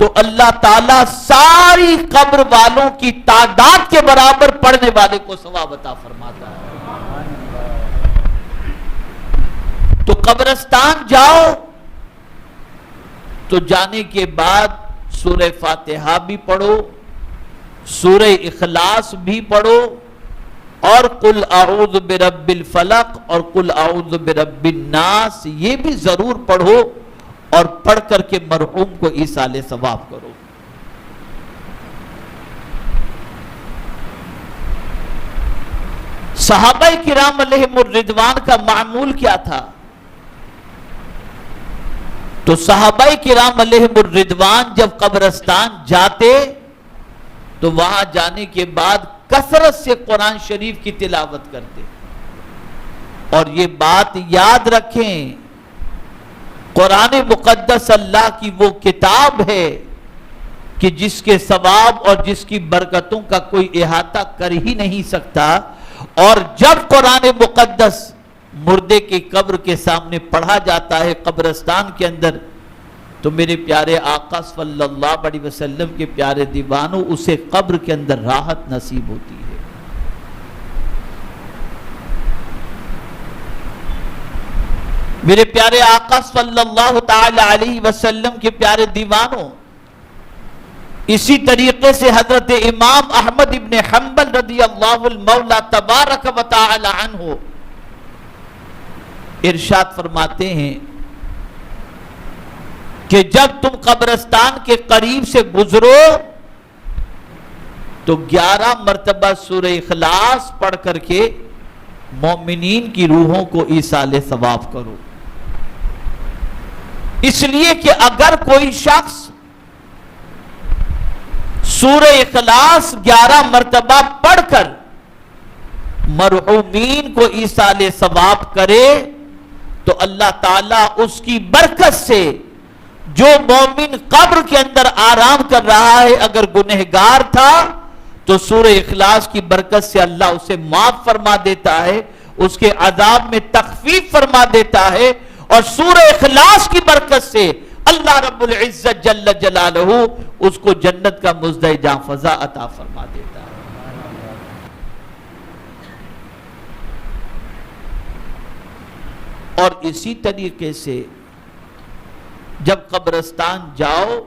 تو اللہ تعالیٰ ساری قبر والوں کی تعداد کے برابر پڑھنے والے کو ثواب عطا فرماتا ہے۔ تو قبرستان جاؤ تو جانے کے بعد سورہ فاتحہ بھی پڑھو، سورہ اخلاص بھی پڑھو، اور قل اعوذ برب الفلق اور قل اعوذ برب الناس یہ بھی ضرور پڑھو، اور پڑھ کر کے مرحوم کو ایصال ثواب کرو۔ صحابہ کرام علیہم الرضوان کا معمول کیا تھا؟ تو صحابہ کرام علیہم الرضوان جب قبرستان جاتے تو وہاں جانے کے بعد کثرت سے قرآن شریف کی تلاوت کرتے، اور یہ بات یاد رکھیں، قرآن مقدس اللہ کی وہ کتاب ہے کہ جس کے ثواب اور جس کی برکتوں کا کوئی احاطہ کر ہی نہیں سکتا، اور جب قرآن مقدس مردے کی قبر کے سامنے پڑھا جاتا ہے قبرستان کے اندر، تو میرے پیارے آقا صلی اللہ علیہ وسلم کے پیارے دیوانوں، اسے قبر کے اندر راحت نصیب ہوتی ہے۔ میرے پیارے آقا صلی اللہ تعالی علیہ وسلم کے پیارے دیوانوں، اسی طریقے سے حضرت امام احمد ابن حنبل رضی اللہ المولا تبارک و تعالی عنہ ارشاد فرماتے ہیں کہ جب تم قبرستان کے قریب سے گزرو تو 11 مرتبہ سورہ اخلاص پڑھ کر کے مومنین کی روحوں کو ایصال ثواب کرو، اس لیے کہ اگر کوئی شخص سورہ اخلاص 11 مرتبہ پڑھ کر مرحومین کو ایصال ثواب کرے تو اللہ تعالیٰ اس کی برکت سے جو مومن قبر کے اندر آرام کر رہا ہے اگر گنہگار تھا تو سورہ اخلاص کی برکت سے اللہ اسے معاف فرما دیتا ہے، اس کے عذاب میں تخفیف فرما دیتا ہے، اور سورہ اخلاص کی برکت سے اللہ رب العزت جل جلالہ اس کو جنت کا مزدہ جاں فضا عطا فرما دیتا ہے۔ اور اسی طریقے سے جب قبرستان جاؤ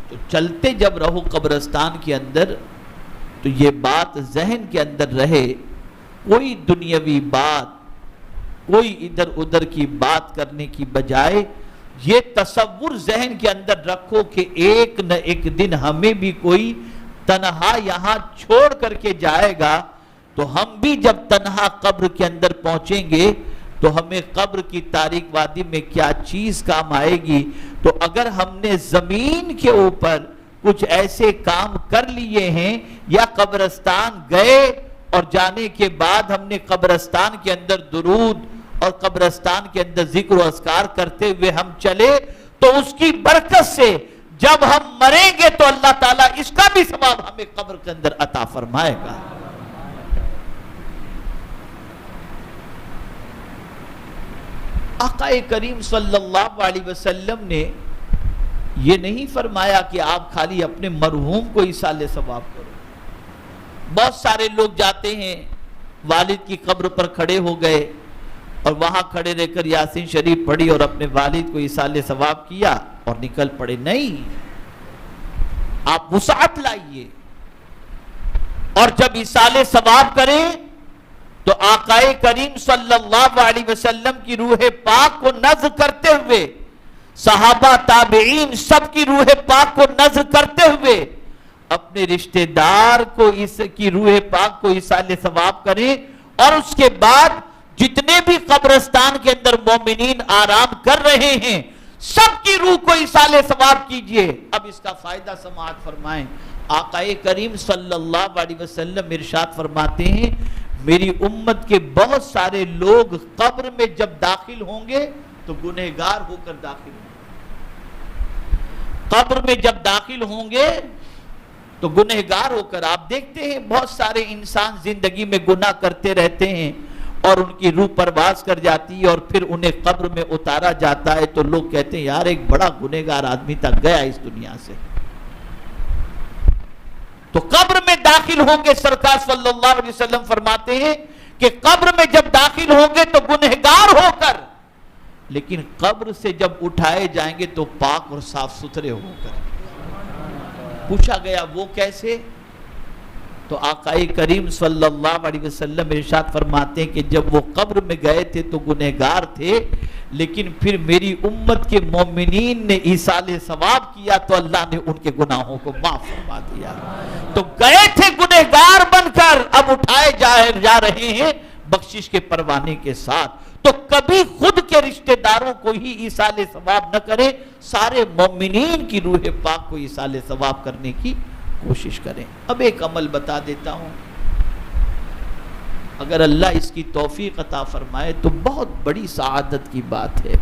تو چلتے جب رہو قبرستان کے اندر تو یہ بات ذہن کے اندر رہے، کوئی دنیاوی بات، کوئی ادھر ادھر کی بات کرنے کی بجائے یہ تصور ذہن کے اندر رکھو کہ ایک نہ ایک دن ہمیں بھی کوئی تنہا یہاں چھوڑ کر کے جائے گا، تو ہم بھی جب تنہا قبر کے اندر پہنچیں گے تو ہمیں قبر کی تاریک وادی میں کیا چیز کام آئے گی۔ تو اگر ہم نے زمین کے اوپر کچھ ایسے کام کر لیے ہیں یا قبرستان گئے اور جانے کے بعد ہم نے قبرستان کے اندر درود اور قبرستان کے اندر ذکر و اذکار کرتے ہوئے ہم چلے تو اس کی برکت سے جب ہم مریں گے تو اللہ تعالیٰ اس کا بھی ثواب ہمیں قبر کے اندر عطا فرمائے گا۔ آقا کریم صلی اللہ علیہ وسلم نے یہ نہیں فرمایا کہ آپ خالی اپنے مرحوم کو ایصال ثواب کرو۔ بہت سارے لوگ جاتے ہیں، والد کی قبر پر کھڑے ہو گئے اور وہاں کھڑے رہ کر یاسین شریف پڑھی اور اپنے والد کو ایصال ثواب کیا اور نکل پڑے۔ نہیں، آپ وسعت لائیے، اور جب ایصال ثواب کریں تو آقا کریم صلی اللہ علیہ وسلم کی روح پاک کو نذر کرتے ہوئے، صحابہ تابعین سب کی روح پاک کو نذر کرتے ہوئے اپنے رشتہ دار کو اس کی روح پاک کو ایصال ثواب کریں، اور اس کے بعد جتنے بھی قبرستان کے اندر مومنین آرام کر رہے ہیں سب کی روح کو ایصال ثواب کیجئے۔ اب اس کا فائدہ سماعت فرمائیں۔ آقا کریم صلی اللہ علیہ وسلم ارشاد فرماتے ہیں، میری امت کے بہت سارے لوگ قبر میں جب داخل ہوں گے تو گنہگار ہو کر داخل ہوں گے۔ قبر میں جب داخل ہوں گے تو گنہگار ہو کر، آپ دیکھتے ہیں بہت سارے انسان زندگی میں گناہ کرتے رہتے ہیں، اور ان کی روح پرواز کر جاتی ہے اور پھر انہیں قبر میں اتارا جاتا ہے تو لوگ کہتے ہیں یار ایک بڑا گنہگار آدمی تھا گیا اس دنیا سے. تو قبر میں داخل ہوں گے، سرکار صلی اللہ علیہ وسلم فرماتے ہیں کہ قبر میں جب داخل ہوں گے تو گنہگار ہو کر، لیکن قبر سے جب اٹھائے جائیں گے تو پاک اور صاف ستھرے ہو کر. پوچھا گیا وہ کیسے؟ تو آقائے کریم صلی اللہ علیہ وسلم ارشاد فرماتے ہیں کہ جب وہ قبر میں گئے تھے تو گنہگار تھے، لیکن پھر میری امت کے مومنین نے ایصال ثواب کیا تو اللہ نے ان کے گناہوں کو معاف فرما دیا. تو گئے تھے گنہگار بن کر، اب اٹھائے جا رہے ہیں بخشش کے پروانے کے ساتھ. تو کبھی خود کے رشتہ داروں کو ہی ایصال ثواب نہ کریں، سارے مومنین کی روح پاک کو ایصال ثواب کرنے کی کوشش کریں. اب ایک عمل بتا دیتا ہوں، اگر اللہ اس کی توفیق عطا فرمائے تو بہت بڑی سعادت کی بات ہے.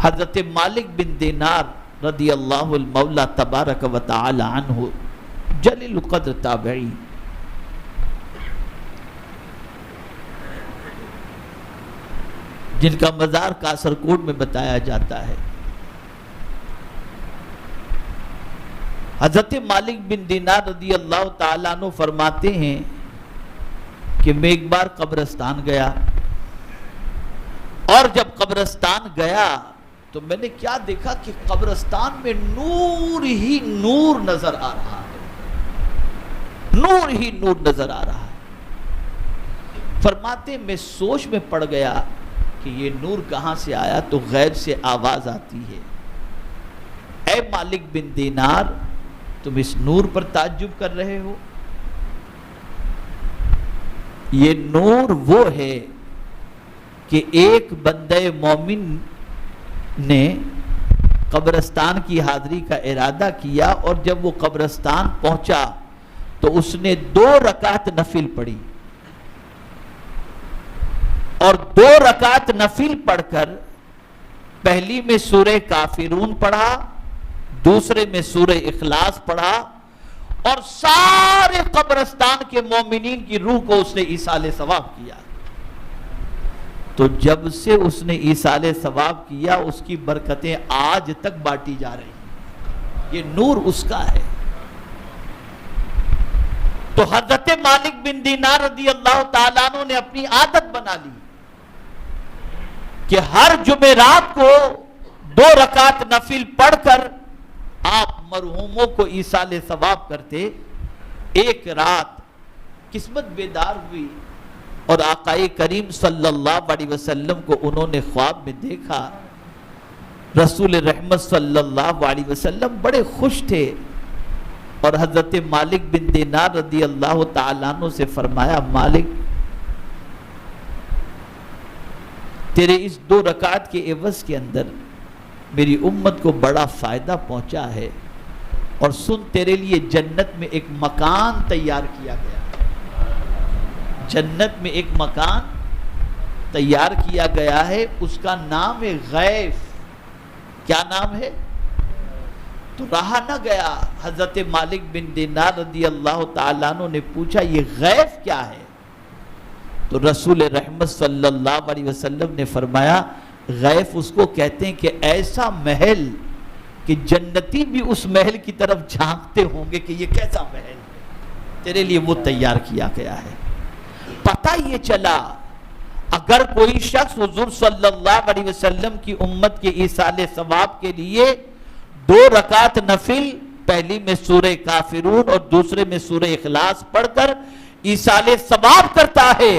حضرت مالک بن دینار رضی اللہ المولا تبارک و تعالی عنہ، جلیل القدر تابعی، جن کا مزار کاسرکوٹ میں بتایا جاتا ہے. حضرت مالک بن دینار رضی اللہ تعالیٰ عنہ فرماتے ہیں کہ میں ایک بار قبرستان گیا، اور جب قبرستان گیا تو میں نے کیا دیکھا کہ قبرستان میں نور ہی نور نظر آ رہا ہے، نور ہی نور نظر آ رہا ہے. فرماتے میں سوچ میں پڑ گیا کہ یہ نور کہاں سے آیا؟ تو غیب سے آواز آتی ہے، اے مالک بن دینار تم اس نور پر تعجب کر رہے ہو؟ یہ نور وہ ہے کہ ایک بندہ مومن نے قبرستان کی حاضری کا ارادہ کیا، اور جب وہ قبرستان پہنچا تو اس نے 2 رکعت نفل پڑھی، اور 2 رکعت نفل پڑھ کر پہلی میں سورہ کافرون پڑھا، دوسرے میں سورہ اخلاص پڑھا، اور سارے قبرستان کے مومنین کی روح کو اس نے ایصال ثواب کیا. تو جب سے اس نے ایصال ثواب کیا اس کی برکتیں آج تک بانٹی جا رہی ہیں. یہ نور اس کا ہے. تو حضرت مالک بن دینار رضی اللہ تعالیٰ عنہ نے اپنی عادت بنا لی کہ ہر جمعرات کو 2 رکعت نفل پڑھ کر آپ مرحوموں کو ایصال ثواب کرتے. ایک رات قسمت بیدار ہوئی اور آقائے کریم صلی اللہ علیہ وسلم کو انہوں نے خواب میں دیکھا. رسول رحمت صلی اللہ علیہ وسلم بڑے خوش تھے، اور حضرت مالک بن دینار رضی اللہ تعالیٰ عنہ سے فرمایا مالک تیرے اس 2 رکعت کے عوض کے اندر میری امت کو بڑا فائدہ پہنچا ہے، اور سن تیرے لیے جنت میں ایک مکان تیار کیا گیا. جنت میں ایک مکان تیار کیا گیا ہے، اس کا نام ہے غیف. کیا نام ہے؟ تو رہا نہ گیا. حضرت مالک بن دینار رضی اللہ تعالیٰ عنہ نے پوچھا یہ غیف کیا ہے؟ تو رسول رحمت صلی اللہ علیہ وسلم نے فرمایا غیف اس کو کہتے ہیں کہ ایسا محل کہ جنتی بھی اس محل کی طرف جھانکتے ہوں گے کہ یہ کیسا محل ہے، تیرے لیے وہ تیار کیا گیا ہے. پتہ یہ چلا اگر کوئی شخص حضور صلی اللہ علیہ وسلم کی امت کے ایصال ثواب کے لیے 2 رکعت نفل، پہلی میں سورہ کافرون اور دوسرے میں سورہ اخلاص پڑھ کر ایصال ثواب کرتا ہے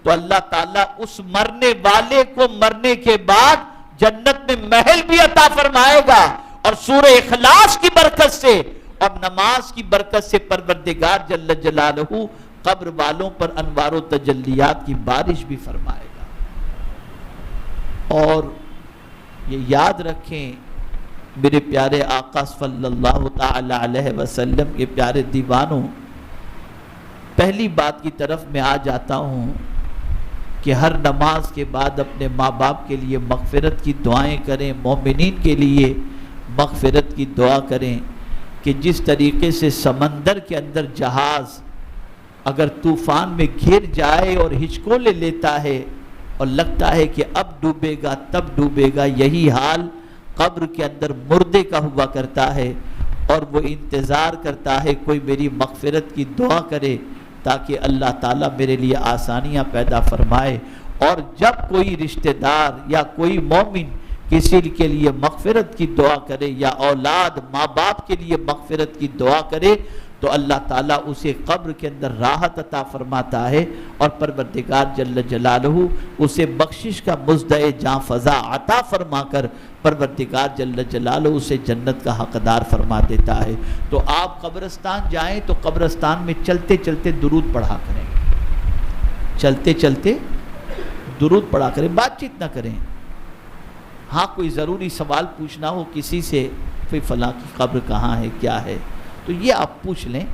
تو اللہ تعالیٰ اس مرنے والے کو مرنے کے بعد جنت میں محل بھی عطا فرمائے گا، اور سورہ اخلاص کی برکت سے اور نماز کی برکت سے پروردگار جل جلالہ قبر والوں پر انوار و تجلیات کی بارش بھی فرمائے گا. اور یہ یاد رکھیں میرے پیارے آقا صلی اللہ تعالی علیہ وسلم کے پیارے دیوانوں، پہلی بات کی طرف میں آ جاتا ہوں کہ ہر نماز کے بعد اپنے ماں باپ کے لیے مغفرت کی دعائیں کریں، مومنین کے لیے مغفرت کی دعا کریں کہ جس طریقے سے سمندر کے اندر جہاز اگر طوفان میں گر جائے اور ہچکولے لیتا ہے اور لگتا ہے کہ اب ڈوبے گا تب ڈوبے گا، یہی حال قبر کے اندر مردے کا ہوا کرتا ہے، اور وہ انتظار کرتا ہے کوئی میری مغفرت کی دعا کرے تاکہ اللہ تعالیٰ میرے لیے آسانیاں پیدا فرمائے۔ اور جب کوئی رشتہ دار یا کوئی مومن کسی کے لیے مغفرت کی دعا کرے یا اولاد ماں باپ کے لیے مغفرت کی دعا کرے تو اللہ تعالیٰ اسے قبر کے اندر راحت عطا فرماتا ہے، اور پروردگار جل جلالہ اسے بخشش کا مزدہ جاں فضا عطا فرما کر پروردگار جل جلالہ اسے جنت کا حقدار فرما دیتا ہے۔ تو آپ قبرستان جائیں تو قبرستان میں چلتے چلتے درود پڑھا کریں، چلتے چلتے درود پڑھا کریں، بات چیت نہ کریں۔ ہاں کوئی ضروری سوال پوچھنا ہو کسی سے، پھر فلاں کی قبر کہاں ہے کیا ہے، تو یہ آپ پوچھ لیں،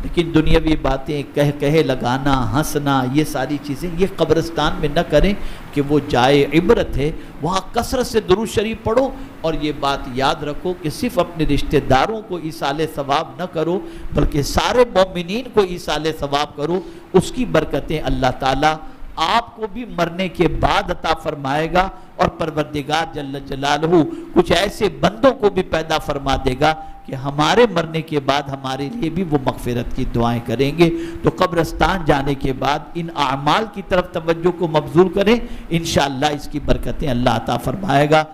لیکن دنیاوی باتیں کہے لگانا، ہنسنا، یہ ساری چیزیں یہ قبرستان میں نہ کریں کہ وہ جائے عبرت ہے۔ وہاں کثرت سے درود شریف پڑھو، اور یہ بات یاد رکھو کہ صرف اپنے رشتہ داروں کو ایصال ثواب نہ کرو بلکہ سارے مومنین کو ایصال ثواب کرو، اس کی برکتیں اللہ تعالیٰ آپ کو بھی مرنے کے بعد عطا فرمائے گا، اور پروردگار جل جلالہ کچھ ایسے بندوں کو بھی پیدا فرما دے گا کہ ہمارے مرنے کے بعد ہمارے لیے بھی وہ مغفرت کی دعائیں کریں گے۔ تو قبرستان جانے کے بعد ان اعمال کی طرف توجہ کو مبذول کریں، انشاءاللہ اس کی برکتیں اللہ عطا فرمائے گا۔